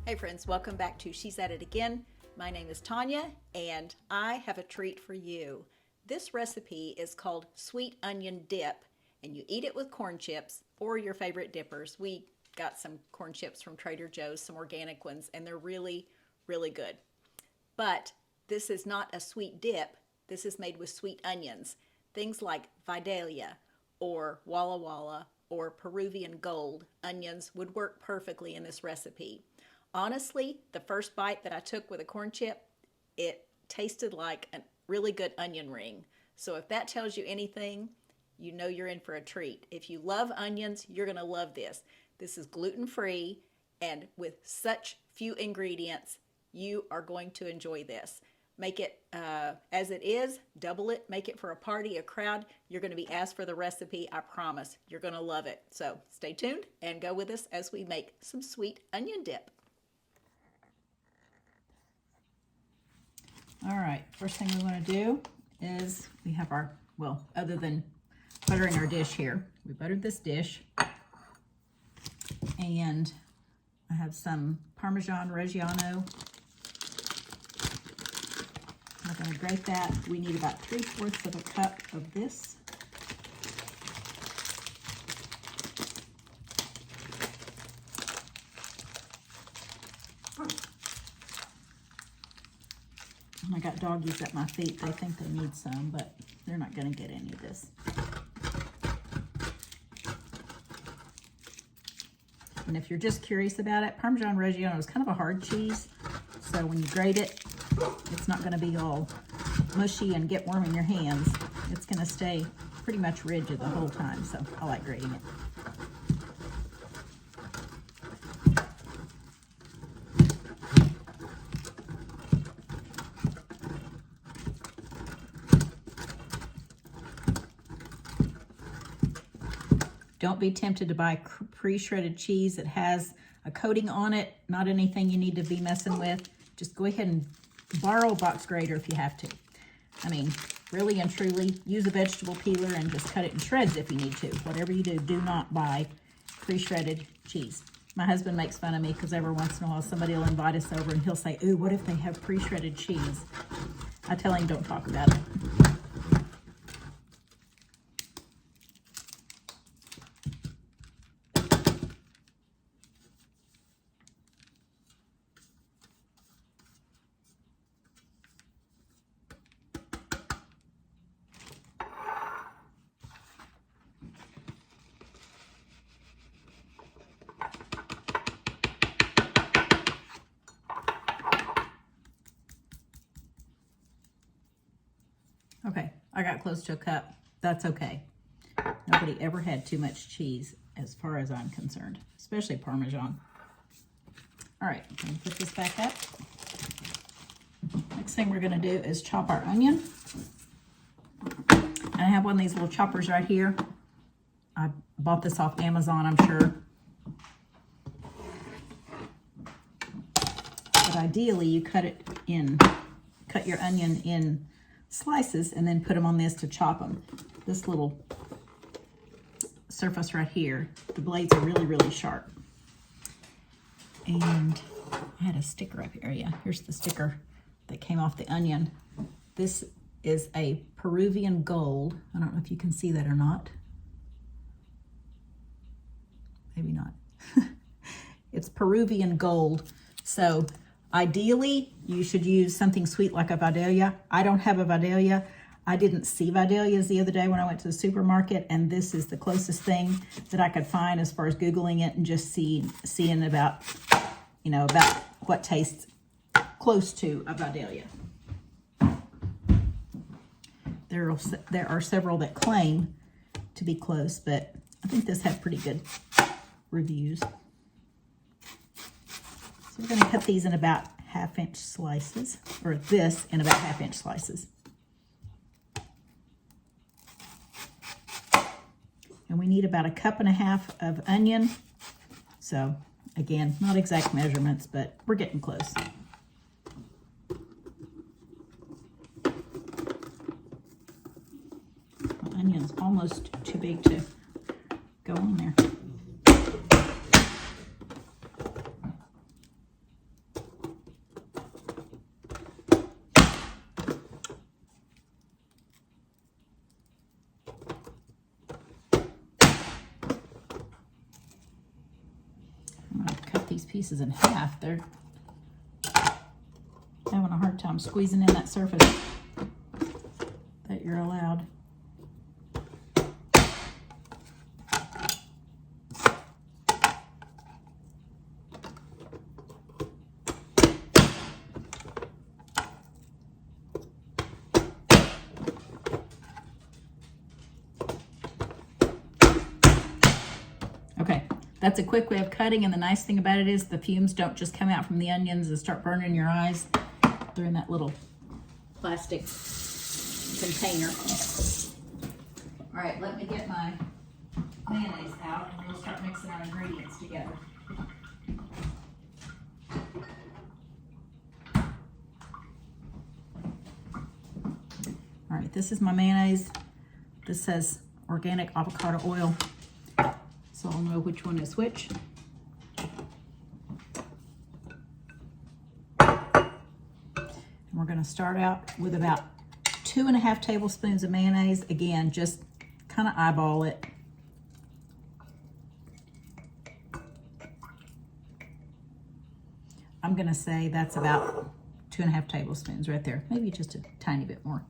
Hey friends, welcome back to She's At It Again. My name is Tanya and I have a treat for you. This recipe is called sweet onion dip and you eat it with corn chips or your favorite dippers. We got some corn chips from Trader Joe's, some organic ones, and they're really, really good. But this is not a sweet dip. This is made with sweet onions. Things like Vidalia or Walla Walla or Peruvian Gold onions would work perfectly in this recipe. Honestly, the first bite that I took with a corn chip, it tasted like a really good onion ring. So if that tells you anything, you know you're in for a treat. If you love onions, you're going to love this. This is gluten-free, and with such few ingredients, you are going to enjoy this. Make it as it is, double it, make it for a party, a crowd. You're going to be asked for the recipe, I promise. You're going to love it. So stay tuned and go with us as we make some sweet onion dip. All right, first thing we want to do is we have our, well, other than buttering our dish here, we buttered this dish, and I have some Parmesan Reggiano. I'm going to grate that. We need about 3/4 of a cup of this. I got doggies at my feet. They think they need some, but they're not going to get any of this. And if you're just curious about it, Parmesan Reggiano is kind of a hard cheese. So when you grate it, it's not going to be all mushy and get warm in your hands. It's going to stay pretty much rigid the whole time. So I like grating it. Don't be tempted to buy pre-shredded cheese that has a coating on it. Not anything you need to be messing with. Just go ahead and borrow a box grater if you have to. I mean, really and truly, use a vegetable peeler and just cut it in shreds if you need to. Whatever you do, do not buy pre-shredded cheese. My husband makes fun of me because every once in a while somebody will invite us over and he'll say, ooh, what if they have pre-shredded cheese? I tell him don't talk about it. Okay, I got close to a cup. That's okay. Nobody ever had too much cheese as far as I'm concerned, especially Parmesan. All right, I'm gonna put this back up. Next thing we're gonna do is chop our onion. And I have one of these little choppers right here. I bought this off Amazon, I'm sure. But ideally, you cut your onion in slices and then put them on this to chop them. This little surface right here, the blades are really, really sharp. And I had a sticker up here. Yeah, here's the sticker that came off the onion. This is a Peruvian Gold. I don't know if you can see that or not. Maybe not. It's Peruvian Gold. So ideally, you should use something sweet like a Vidalia. I don't have a Vidalia. I didn't see Vidalias the other day when I went to the supermarket, and this is the closest thing that I could find as far as Googling it and just seeing about, you know, about what tastes close to a Vidalia. There are several that claim to be close, but I think this had pretty good reviews. So we're going to cut these in about 1/2-inch slices, or this in about 1/2-inch slices. And we need about 1.5 cups of onion. So again, not exact measurements, but we're getting close. The onion's almost too big to go on there. pieces in half. They're having a hard time squeezing in that surface that you're allowed. Okay, that's a quick way of cutting, and the nice thing about it is the fumes don't just come out from the onions and start burning your eyes. They're in that little plastic container. All right, let me get my mayonnaise out and we'll start mixing our ingredients together. All right, this is my mayonnaise. This says organic avocado oil, so I'll know which one is which. And we're going to start out with about 2.5 tablespoons of mayonnaise. Again, just kind of eyeball it. I'm going to say that's about 2.5 tablespoons right there. Maybe just a tiny bit more.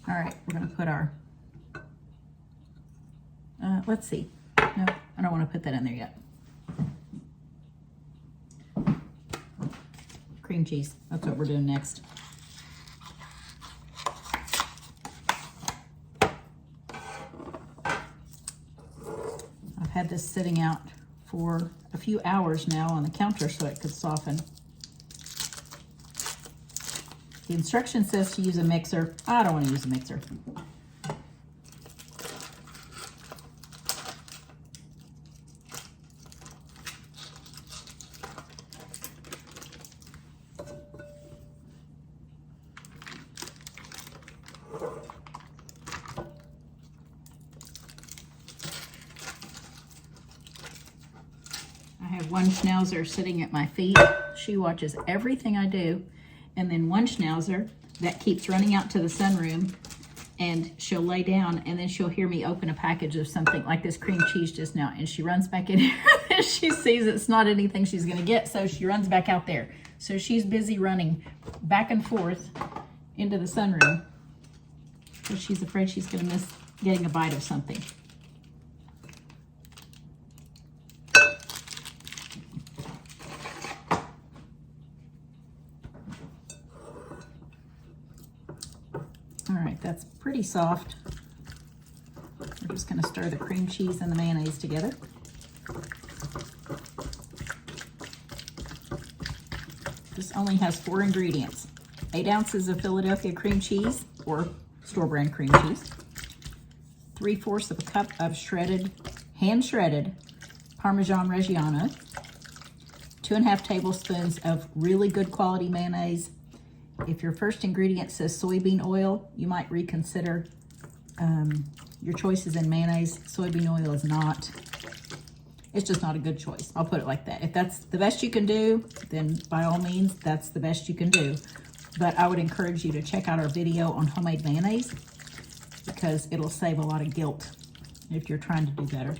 All right, we're going to put our, let's see. No, I don't want to put that in there yet. Cream cheese, that's what we're doing next. I've had this sitting out for a few hours now on the counter so it could soften. The instruction says to use a mixer. I don't want to use a mixer. I have one schnauzer sitting at my feet. She watches everything I do. And then one schnauzer that keeps running out to the sunroom, and she'll lay down and then she'll hear me open a package of something like this cream cheese just now, and she runs back in here and she sees it's not anything she's gonna get, so she runs back out there. So she's busy running back and forth into the sunroom because she's afraid she's gonna miss getting a bite of something. All right, that's pretty soft. We're just going to stir the cream cheese and the mayonnaise together. This only has 4 ingredients. 8 ounces of Philadelphia cream cheese or store brand cream cheese. 3/4 of a cup of hand shredded Parmesan Reggiano. 2.5 tablespoons of really good quality mayonnaise. If your first ingredient says soybean oil, you might reconsider your choices in mayonnaise. Soybean oil is not, it's just not a good choice. I'll put it like that. If that's the best you can do, then by all means, that's the best you can do. But I would encourage you to check out our video on homemade mayonnaise because it'll save a lot of guilt if you're trying to do better.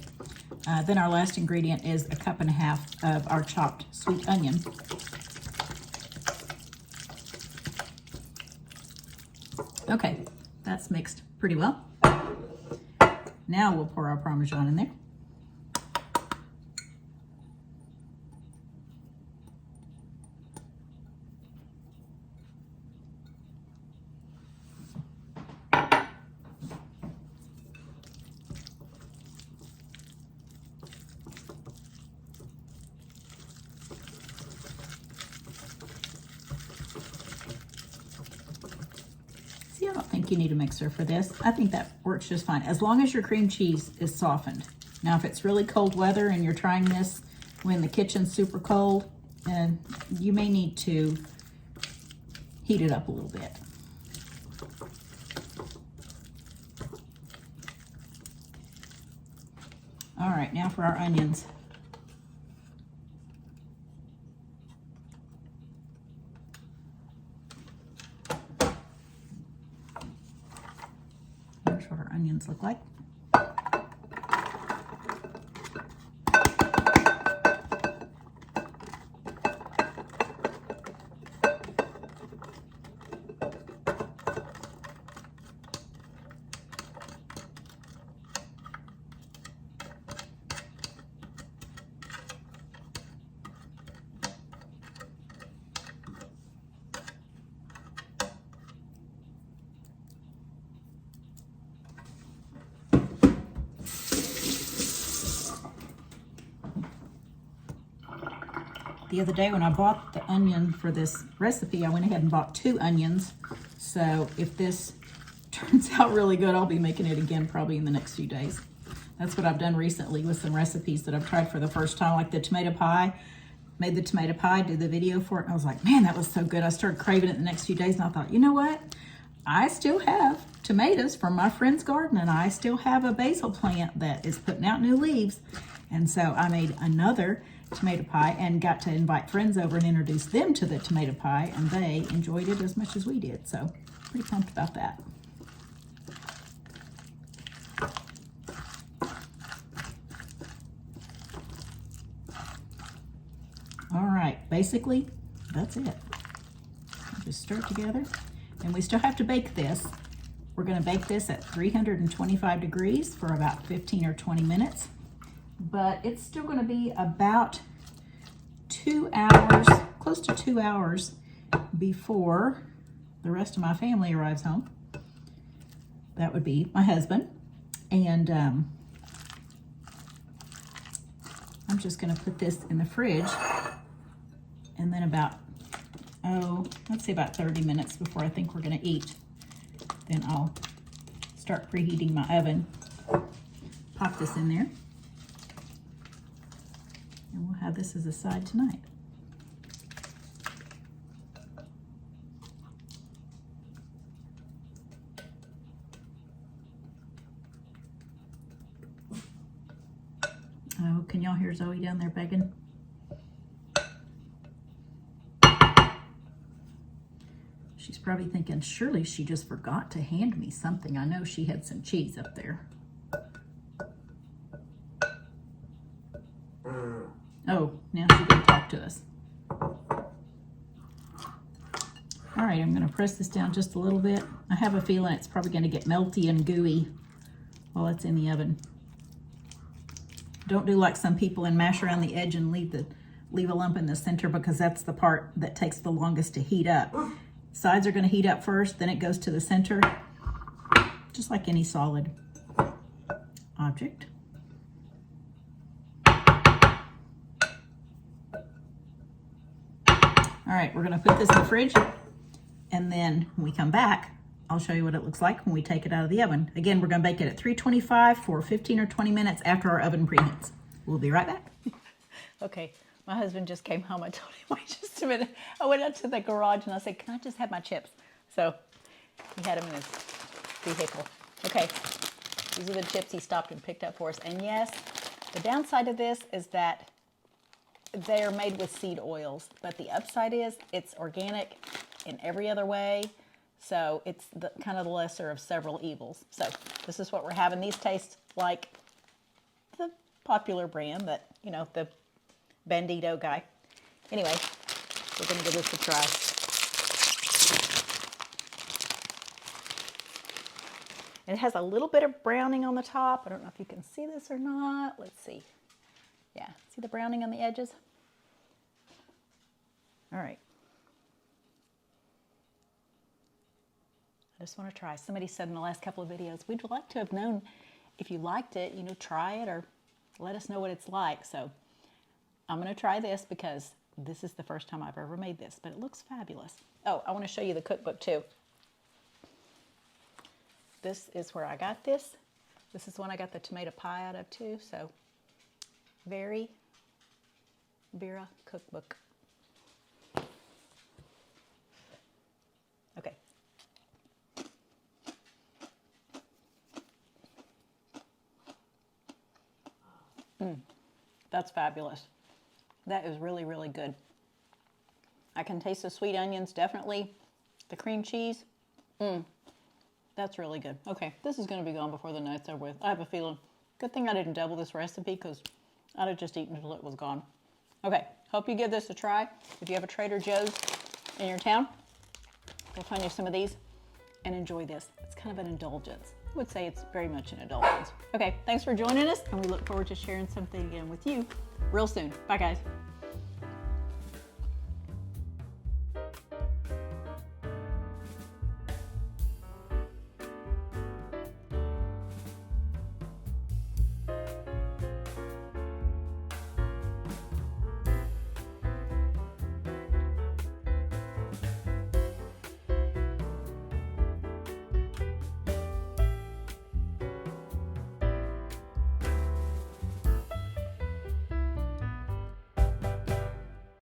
Then our last ingredient is 1.5 cups of our chopped sweet onion. Okay, that's mixed pretty well. Now we'll pour our Parmesan in there. I don't think you need a mixer for this. I think that works just fine, as long as your cream cheese is softened. Now, if it's really cold weather and you're trying this when the kitchen's super cold, you may need to heat it up a little bit. All right, now for our onions. Here's what our onions look like. The other day when I bought the onion for this recipe, I went ahead and bought 2 onions. So if this turns out really good, I'll be making it again probably in the next few days. That's what I've done recently with some recipes that I've tried for the first time, like the tomato pie. Made the tomato pie, did the video for it, and I was like, man, that was so good. I started craving it the next few days, and I thought, you know what? I still have tomatoes from my friend's garden, and I still have a basil plant that is putting out new leaves. And so I made another tomato pie and got to invite friends over and introduce them to the tomato pie, and they enjoyed it as much as we did. So pretty pumped about that. All right, basically that's it. Just stir it together, and we still have to bake this. We're going to bake this at 325 degrees for about 15 or 20 minutes, but it's still going to be about 2 hours, close to 2 hours before the rest of my family arrives home. That would be my husband, and I'm just going to put this in the fridge, and then about, let's say about 30 minutes before I think we're going to eat, then I'll start preheating my oven. Pop this in there, and we'll have this as a side tonight. Oh, can y'all hear Zoe down there begging? She's probably thinking, surely she just forgot to hand me something. I know she had some cheese up there. Oh, now she can talk to us. All right, I'm going to press this down just a little bit. I have a feeling it's probably going to get melty and gooey while it's in the oven. Don't do like some people and mash around the edge and leave a lump in the center, because that's the part that takes the longest to heat up. Sides are going to heat up first, then it goes to the center, just like any solid object. All right, we're going to put this in the fridge, and then when we come back, I'll show you what it looks like when we take it out of the oven. Again, we're going to bake it at 325 for 15 or 20 minutes after our oven preheats. We'll be right back. Okay, my husband just came home. I told him, wait just a minute. I went out to the garage and I said, can I just have my chips? So he had them in his vehicle. Okay, these are the chips he stopped and picked up for us. And yes, the downside of this is that they are made with seed oils, but the upside is it's organic in every other way. So it's the kind of the lesser of several evils. So this is what we're having. These taste like the popular brand that, you know, the Bandito guy. Anyway, we're going to give this a try. It has a little bit of browning on the top. I don't know if you can see this or not. Let's see. Yeah, see the browning on the edges? All right. I just want to try. Somebody said in the last couple of videos, we'd like to have known if you liked it, you know, try it or let us know what it's like. So I'm going to try this because this is the first time I've ever made this, but it looks fabulous. Oh, I want to show you the cookbook too. This is where I got this. This is one I got the tomato pie out of too. So Vera cookbook. Okay. That's fabulous. That is really, really good. I can taste the sweet onions, definitely. The cream cheese. That's really good. Okay, this is going to be gone before the night's over with. I have a feeling. Good thing I didn't double this recipe because I'd have just eaten until it was gone. Okay, hope you give this a try. If you have a Trader Joe's in your town, go find you some of these and enjoy this. It's kind of an indulgence. I would say it's very much an indulgence. Okay, thanks for joining us, and we look forward to sharing something again with you real soon. Bye, guys.